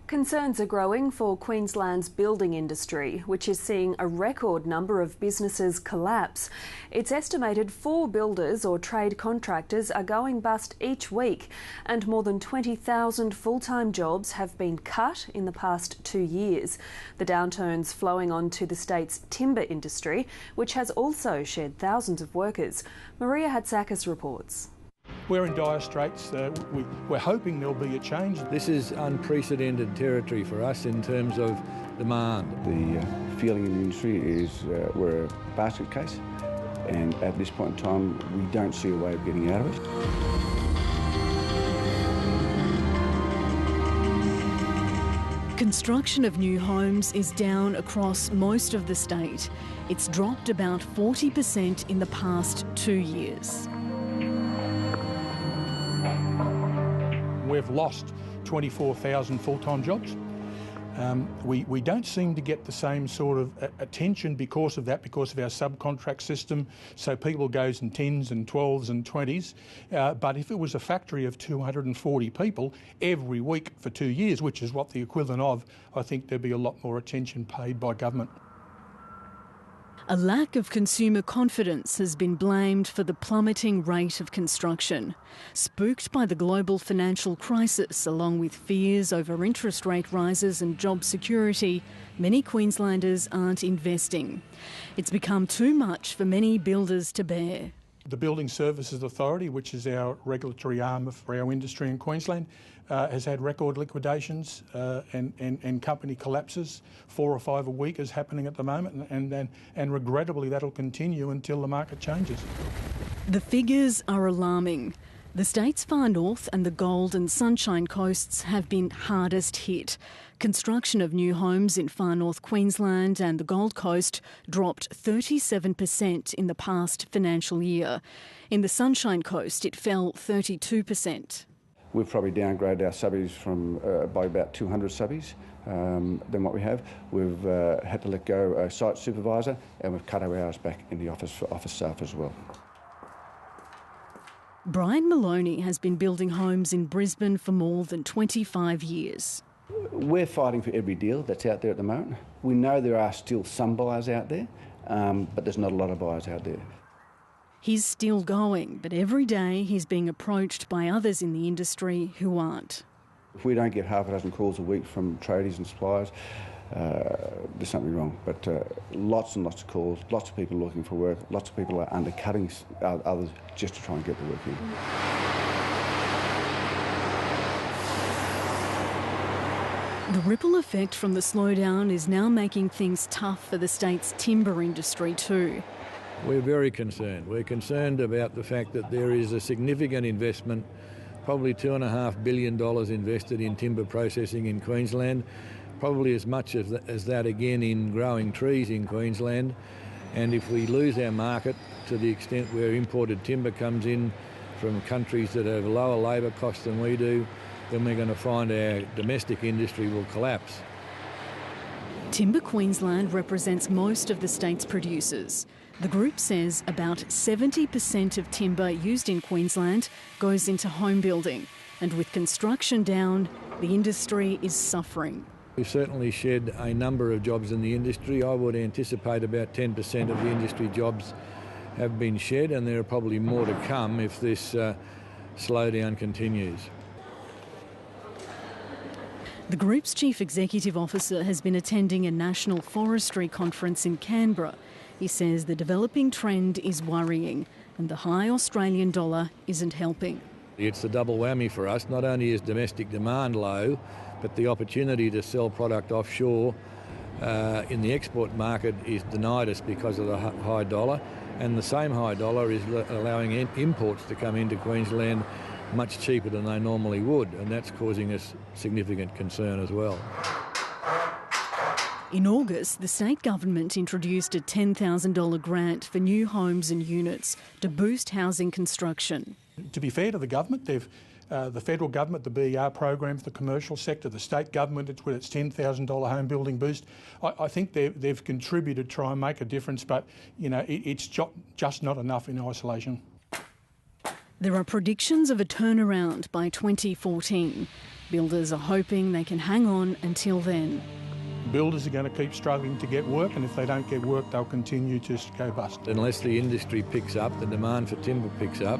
Concerns are growing for Queensland's building industry, which is seeing a record number of businesses collapse. It's estimated 4 builders or trade contractors are going bust each week, and more than 20,000 full-time jobs have been cut in the past 2 years. The downturn's flowing on to the state's timber industry, which has also shed thousands of workers. Maria Hatzakis reports. We're in dire straits. We're hoping there'll be a change. This is unprecedented territory for us in terms of demand. The feeling in the industry is we're a basket case, and at this point in time we don't see a way of getting out of it. Construction of new homes is down across most of the state. It's dropped about 40% in the past 2 years. We've lost 24,000 full-time jobs. We don't seem to get the same sort of attention because of that, because of our subcontract system. So people goes in 10s and 12s and 20s. But if it was a factory of 240 people every week for 2 years, which is what the equivalent of, I think there'd be a lot more attention paid by government. A lack of consumer confidence has been blamed for the plummeting rate of construction. Spooked by the global financial crisis, along with fears over interest rate rises and job security, many Queenslanders aren't investing. It's become too much for many builders to bear. The Building Services Authority, which is our regulatory arm for our industry in Queensland, has had record liquidations and company collapses. 4 or 5 a week is happening at the moment, and regrettably that'll continue until the market changes. The figures are alarming. The state's far north and the Gold and Sunshine Coasts have been hardest hit. Construction of new homes in far north Queensland and the Gold Coast dropped 37% in the past financial year. In the Sunshine Coast, it fell 32%. We've probably downgraded our subbies by about 200 subbies than what we have. We've had to let go a site supervisor, and we've cut our hours back in the office for office staff as well. Brian Maloney has been building homes in Brisbane for more than 25 years. We're fighting for every deal that's out there at the moment. We know there are still some buyers out there, but there's not a lot of buyers out there. He's still going, but every day he's being approached by others in the industry who aren't. If we don't get half a dozen calls a week from tradies and suppliers, there's something wrong. But lots and lots of calls, lots of people looking for work, lots of people are undercutting others just to try and get the work in. The ripple effect from the slowdown is now making things tough for the state's timber industry too. We're very concerned. We're concerned about the fact that there is a significant investment, probably $2.5 billion invested in timber processing in Queensland, probably as much as that again in growing trees in Queensland. And if we lose our market to the extent where imported timber comes in from countries that have lower labour costs than we do, then we're going to find our domestic industry will collapse. Timber Queensland represents most of the state's producers. The group says about 70% of timber used in Queensland goes into home building, and with construction down, the industry is suffering. We've certainly shed a number of jobs in the industry. I would anticipate about 10% of the industry jobs have been shed, and there are probably more to come if this slowdown continues. The group's chief executive officer has been attending a national forestry conference in Canberra. He says the developing trend is worrying and the high Australian dollar isn't helping. It's a double whammy for us. Not only is domestic demand low, but the opportunity to sell product offshore in the export market is denied us because of the high dollar, and the same high dollar is allowing imports to come into Queensland much cheaper than they normally would, and that's causing us significant concern as well. In August, the state government introduced a $10,000 grant for new homes and units to boost housing construction. To be fair to the government, the federal government, the BER program for the commercial sector, the state government with its $10,000 home building boost, I think they've contributed to try and make a difference, but it's just not enough in isolation. There are predictions of a turnaround by 2014. Builders are hoping they can hang on until then. Builders are going to keep struggling to get work, and if they don't get work, they'll continue to go bust. Unless the industry picks up, the demand for timber picks up,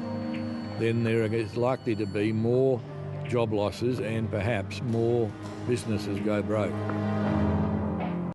then there is likely to be more job losses and perhaps more businesses go broke.